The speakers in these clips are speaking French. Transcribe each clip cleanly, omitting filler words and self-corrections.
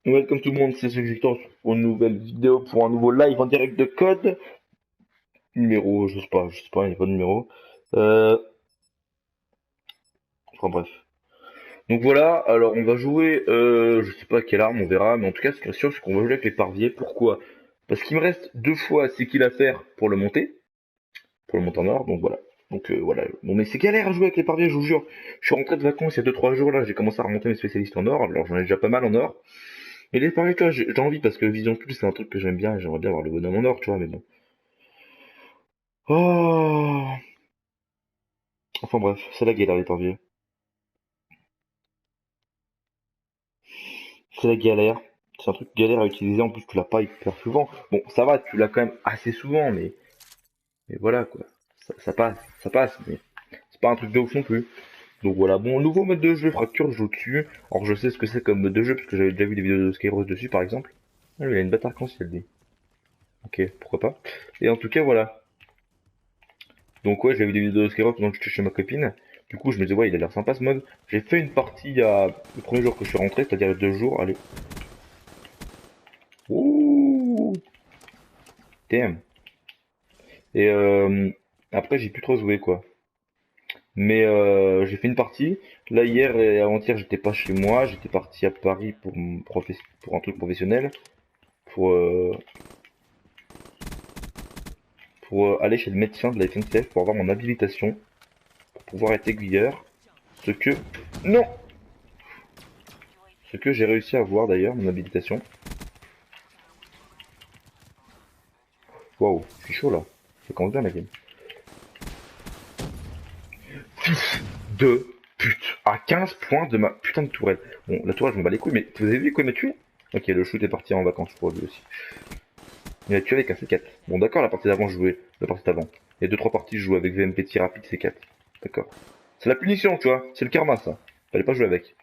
Welcome tout le monde, c'est Victor pour une nouvelle vidéo, pour un nouveau live en direct de code. Numéro, je sais pas, il n'y a pas de numéro. Euh, enfin bref. Donc voilà, alors on va jouer, je sais pas quelle arme, on verra, mais en tout cas ce qui est sûr c'est qu'on va jouer avec l'éparvier. Pourquoi? Parce qu'il me reste deux fois c'est qu'il à faire pour le monter en or, donc voilà. Donc voilà. Bon mais c'est galère à jouer avec l'éparvier, je vous jure. Je suis rentré de vacances il y a 2 3 jours là, j'ai commencé à remonter mes spécialistes en or, alors j'en ai déjà pas mal en or. Et l'éparvier, tu vois, j'ai envie parce que Vision Plus c'est un truc que j'aime bien et j'aimerais bien avoir le bonhomme en or, tu vois, mais bon. Oh. Enfin bref, c'est la galère l'éparvier. C'est la galère. C'est un truc galère à utiliser, en plus tu l'as pas hyper souvent. Bon, ça va, tu l'as quand même assez souvent, mais voilà quoi. Ça passe, mais c'est pas un truc de ouf non plus. Donc voilà, bon, nouveau mode de jeu, Fracture, je joue dessus. Alors je sais ce que c'est comme mode de jeu, parce que j'avais déjà vu des vidéos de Skyros dessus par exemple. Ah, il a une bâtard arc-en-ciel, lui. Ok, pourquoi pas. Et en tout cas, voilà. Donc ouais, j'avais vu des vidéos de Skyros pendant que j'étais chez ma copine. Du coup, je me disais, ouais, il a l'air sympa ce mode. J'ai fait une partie il y a le premier jour que je suis rentré, c'est-à-dire il y a 2 jours. Allez. Ouh, damn. Et après, j'ai plus trop joué, quoi. Mais j'ai fait une partie. Là, hier et avant-hier, j'étais pas chez moi. J'étais parti à Paris pour un truc professionnel. Pour, euh, pour aller chez le médecin de la SNCF pour avoir mon habilitation. Pour pouvoir être aiguilleur. Ce que... Non! Ce que j'ai réussi à avoir d'ailleurs, mon habilitation. Waouh, c'est chaud là. Ça commence bien la game. Fils de pute. À 15 points de ma putain de tourelle. Bon, la tourelle, je m'en bats les couilles, mais vous avez vu quoi il m'a tué? Ok, le shoot est parti en vacances pour lui aussi. Il m'a tué avec un C4. Bon, d'accord, la partie d'avant, je jouais. La partie d'avant. Il y a 2 3 parties, je jouais avec VMP tir rapide C4. D'accord. C'est la punition, tu vois. C'est le karma, ça. Fallait pas jouer avec.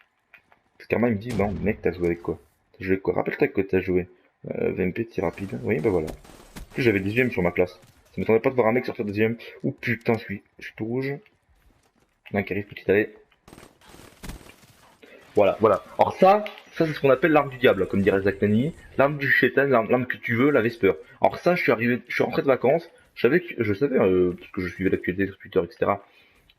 Le karma, il me dit, non, mec, t'as joué avec quoi? T'as joué avec quoi? Rappelle-toi que t'as joué. VMP tir rapide. Oui, bah voilà. En plus, j'avais 18ème sur ma classe. Ça m'étonnerait pas de voir un mec sortir 10ème. Ouh putain, je suis tout rouge. Un qui arrive, petit allée. Voilà, voilà. Alors ça c'est ce qu'on appelle l'arme du diable, comme dirait Zach Nani. L'arme du chétan, l'arme que tu veux, la Vesper. Alors ça, je suis rentré de vacances. Je savais, parce que je suivais l'actualité sur Twitter, etc.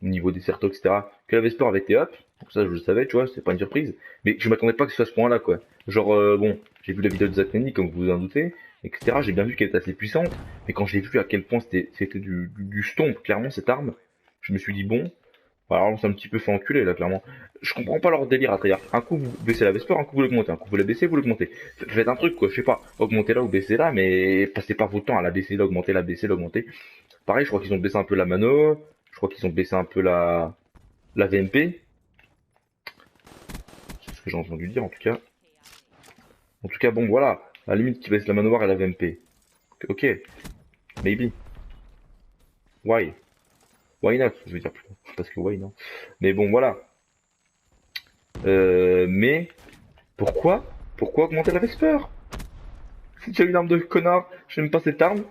Au niveau des certos, etc. Que la Vesper avait été up. Donc ça, je le savais, tu vois, c'est pas une surprise. Mais je m'attendais pas que ce soit à ce point-là, quoi. Genre, bon, j'ai vu la vidéo de Zach Nani, comme vous vous en doutez, etc. J'ai bien vu qu'elle était assez puissante. Mais quand j'ai vu à quel point c'était du stomp, clairement, cette arme, je me suis dit, bon, alors on s'est un petit peu fait enculer là clairement. Je comprends pas leur délire à travers. Un coup vous baissez la Vesper, un coup vous l'augmentez, un coup vous la baissez, vous l'augmentez. Faites un truc quoi, je sais pas, augmentez là ou baissez là, mais passez pas votre temps à la baisser, l'augmenter, la baisser, l'augmenter. Pareil, je crois qu'ils ont baissé un peu la mano, je crois qu'ils ont baissé un peu la VMP. C'est ce que j'ai entendu dire en tout cas. En tout cas bon voilà, à la limite qu'ils baissent la manoir et la VMP. Ok, maybe. Why? Why not? Je veux dire plutôt. Parce que why non. Mais bon voilà. Mais pourquoi? Pourquoi augmenter la Vesper? Si tu as une arme de connard, j'aime pas cette arme.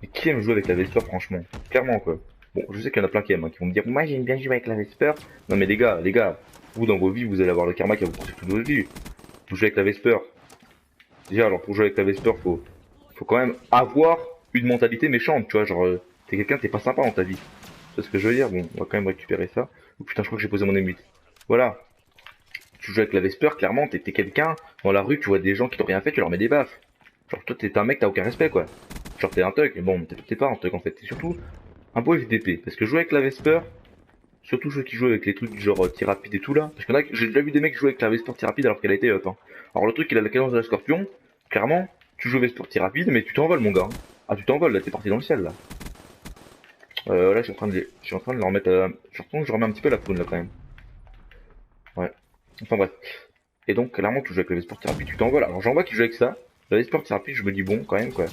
Mais qui aime jouer avec la Vesper, franchement? Clairement, quoi. Bon, je sais qu'il y en a plein qui aiment, hein, qui vont me dire, moi j'aime bien jouer avec la Vesper. Non mais les gars, vous dans vos vies, vous allez avoir le karma qui va vous poursuivre toute votre vie. Vous jouez avec la Vesper. Déjà, alors pour jouer avec la Vesper, faut quand même avoir une mentalité méchante, tu vois, genre, t'es quelqu'un, t'es pas sympa dans ta vie. C'est ce que je veux dire, bon, on va quand même récupérer ça. Oh putain, je crois que j'ai posé mon M8. Voilà. Tu joues avec la Vesper, clairement, t'es quelqu'un, dans la rue, tu vois des gens qui t'ont rien fait, tu leur mets des baffes. Genre, toi, t'es un mec, t'as aucun respect, quoi. Genre, t'es un thug, mais bon, t'es pas un thug, en fait. T'es surtout un beau FDP. Parce que jouer avec la Vesper, surtout ceux qui jouent avec les trucs du genre tir rapide et tout, là. Parce qu'il y en a, j'ai déjà vu des mecs jouer avec la Vesper tir rapide alors qu'elle a été up, hein. Alors, le truc, il a la cadence de la Scorpion. Clairement, tu joues Vesper tir rapide, mais tu t'envoles, mon gars. Ah, tu t'envoles, là, t'es parti dans le ciel, là. Là, je suis en train de leur mettre, je retourne, je remets un petit peu la faune, là, quand même. Ouais. Enfin, bref. Et donc, clairement, tu joues avec la Vesper tir rapide, tu t'envoles. Alors, j'en vois qui jouent avec ça. La Vesper tir rapide, je me dis, bon, quand même, quoi.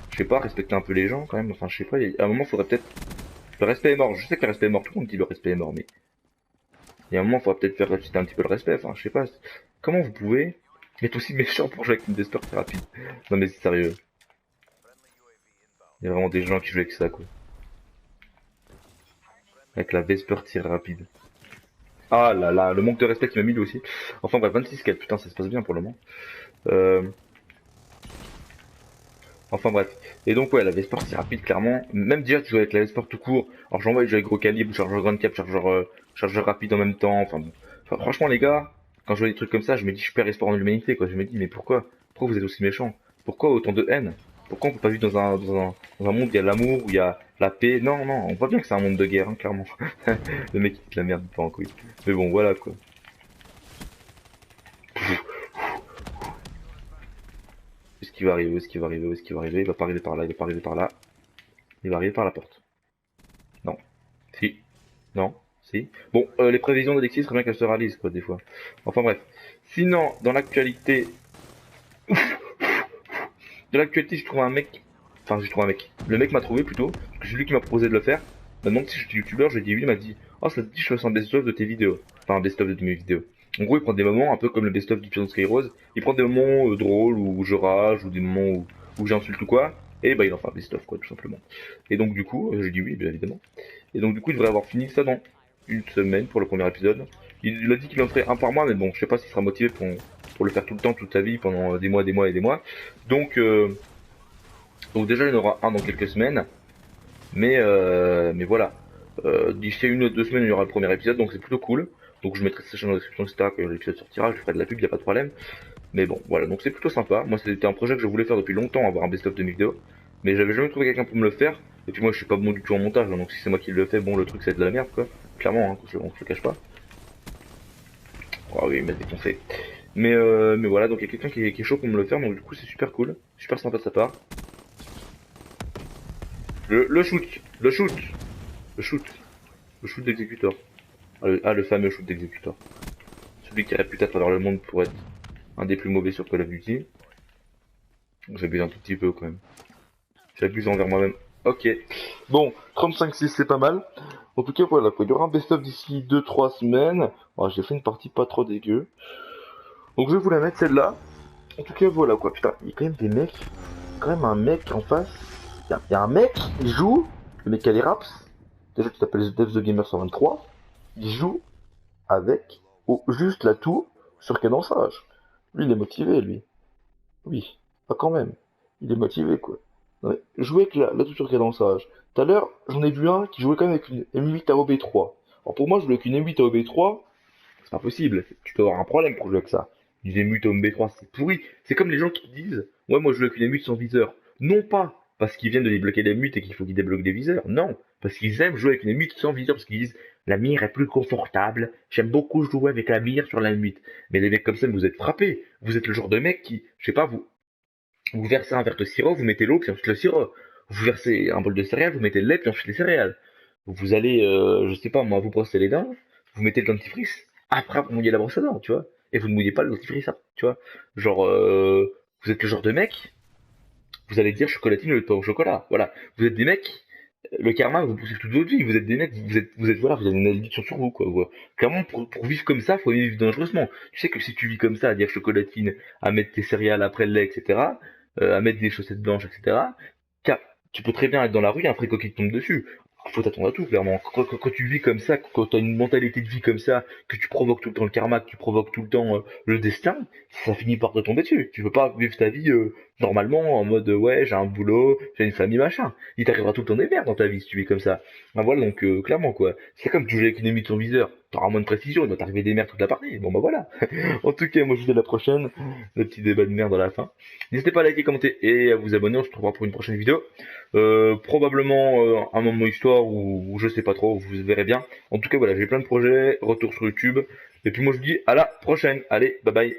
Je sais pas, respecter un peu les gens quand même. Enfin, je sais pas, à un moment, faudrait peut-être. Le respect est mort. Je sais que le respect est mort. Tout le monde dit le respect est mort, mais il y a un moment, faudrait peut-être faire ressusciter un petit peu le respect. Enfin, je sais pas. Comment vous pouvez être aussi méchant pour jouer avec une Vesper très rapide? Non, mais c'est sérieux. Il y a vraiment des gens qui jouent avec ça, quoi. Avec la Vesper tir rapide. Ah là là, le manque de respect qu'il m'a mis lui aussi. Enfin bref, 26 kills, putain, ça se passe bien pour le moment. Euh, Enfin bref. Et donc ouais, la V-Sport c'est rapide clairement. Même déjà tu joues avec la V-Sport tout court. Alors j'en vois, je joue avec gros calibre, chargeur grande cap, chargeur rapide en même temps. Enfin bon. Enfin, franchement les gars, quand je vois des trucs comme ça, je me dis je perds espoir en l'humanité quoi. Je me dis mais pourquoi? Pourquoi vous êtes aussi méchants? Pourquoi autant de haine? Pourquoi on peut pas vivre dans un monde où il y a l'amour, où il y a la paix? Non, non, on voit bien que c'est un monde de guerre, hein, clairement. Le mec il te la merde pas en couille. Mais bon voilà quoi. Est-ce qu'il va arriver? Est-ce qu'il va arriver? Est-ce qu'il va arriver? Il va pas arriver par là, il va pas arriver par là. Il va arriver par la porte. Non. Si. Non. Si. Bon, les prévisions d'Alexis, serait bien qu'elles se réalisent, quoi, des fois. Enfin bref. Sinon, de l'actualité, j'ai trouvé un mec. Enfin, j'ai trouvé un mec. Le mec m'a trouvé plutôt, parce que c'est lui qui m'a proposé de le faire. Il m'a demandé si j'étais youtubeur, j'ai dit oui, il m'a dit, oh, ça te dit, je fasse un best-of de tes vidéos. Enfin, un best-of de mes vidéos. En gros, il prend des moments, un peu comme le best-of du Pigeon Sky Rose. Il prend des moments drôles, où je rage, ou des moments où j'insulte ou quoi. Et bah, il en fait un best-of, quoi, tout simplement. Et donc, du coup, j'ai dit oui, bien évidemment. Et donc du coup il devrait avoir fini ça dans une semaine pour le premier épisode. Il a dit qu'il en ferait un par mois, mais bon, je sais pas s'il sera motivé pour le faire tout le temps, toute sa vie, pendant des mois, des mois et des mois. Donc, donc déjà il y en aura un dans quelques semaines, mais voilà. D'ici une ou deux semaines il y aura le premier épisode, donc c'est plutôt cool. Donc je mettrai ça dans la description, etc. Quand l'épisode sortira, je ferai de la pub, y a pas de problème. Mais bon, voilà, donc c'est plutôt sympa. Moi c'était un projet que je voulais faire depuis longtemps, avoir un best-of de mes vidéos. Mais j'avais jamais trouvé quelqu'un pour me le faire. Et puis moi je suis pas bon du tout en montage, hein, donc si c'est moi qui le fais, bon le truc c'est de la merde quoi. Clairement, hein, on se le cache pas. Oh oui, il m'a défoncé. Mais voilà, donc il y a quelqu'un qui est chaud pour me le faire, donc du coup c'est super cool. Super sympa de sa part. Le shoot, le shoot, le shoot, le shoot d'exécuteur. Le fameux shoot d'exécuteur. Celui qui est réputé à travers le monde pour être un des plus mauvais sur Call of Duty. J'abuse un tout petit peu quand même. J'abuse envers moi-même. Ok. Bon, 35-6 c'est pas mal. En tout cas voilà, quoi. Il y aura un best-of d'ici 2-3 semaines. Oh, j'ai fait une partie pas trop dégueu. Donc je vais vous la mettre celle-là. En tout cas voilà quoi. Putain, il y a quand même des mecs. Quand même un mec en face. Il y a un mec, il joue. Le mec qui a les raps. Déjà tu t'appelles Devs the Gamer 123. Il joue avec juste la tour sur cadençage. Lui il est motivé lui. Oui, pas quand même. Il est motivé, quoi. Ouais. Jouer avec la touche sur cadençage. Tout à l'heure, j'en ai vu un qui jouait quand même avec une M8 AOB3. Alors pour moi, jouer avec une M8 AOB3, c'est pas possible. Tu dois avoir un problème pour jouer avec ça. Une M8 AOB3, c'est pourri. C'est comme les gens qui disent, ouais, moi je joue avec une M8 sans viseur. Non pas parce qu'ils viennent de débloquer des mutes et qu'il faut qu'ils débloquent des viseurs. Non, parce qu'ils aiment jouer avec une M8 sans viseur, parce qu'ils disent, la mire est plus confortable. J'aime beaucoup jouer avec la mire sur la M8. Mais les mecs comme ça, vous êtes frappés. Vous êtes le genre de mec qui, je sais pas, vous versez un verre de sirop, vous mettez l'eau, puis ensuite le sirop. Vous versez un bol de céréales, vous mettez le lait, puis ensuite les céréales. Vous allez, je sais pas, moi, vous brossez les dents, vous mettez le dentifrice, après vous mouillez la brosse à dents, tu vois. Et vous ne mouillez pas le dentifrice, hein, tu vois. Genre, vous êtes le genre de mec, vous allez dire chocolatine au lieu de pain au chocolat. Voilà. Vous êtes des mecs, le karma vous poursuit toute votre vie. Vous êtes des mecs, voilà, vous avez une malédiction sur vous, quoi. Voilà. Clairement, pour vivre comme ça, faut vivre dangereusement. Tu sais que si tu vis comme ça, à dire chocolatine, à mettre tes céréales après le lait, etc., à mettre des chaussettes blanches, etc., car tu peux très bien être dans la rue, et un fricot qui te tombe dessus. Faut t'attendre à tout, clairement. Quand tu vis comme ça, quand t'as une mentalité de vie comme ça, que tu provoques tout le temps le karma, que tu provoques tout le temps le destin, ça finit par te tomber dessus. Tu peux pas vivre ta vie normalement en mode ouais, j'ai un boulot, j'ai une famille, machin. Il t'arrivera tout le temps des merdes dans ta vie si tu vis comme ça. Ben voilà, donc clairement quoi. C'est comme tu joues avec une émission de ton viseur, t'auras moins de précision, il va t'arriver des merdes toute la partie. Bon bah voilà. En tout cas, moi je vous dis à la prochaine. Le petit débat de merde à la fin. N'hésitez pas à liker, commenter et à vous abonner. On se retrouvera pour une prochaine vidéo. Probablement un moment histoire ou je sais pas trop, vous verrez bien. En tout cas voilà, j'ai plein de projets, retour sur YouTube. Et puis moi je vous dis à la prochaine. Allez, bye bye.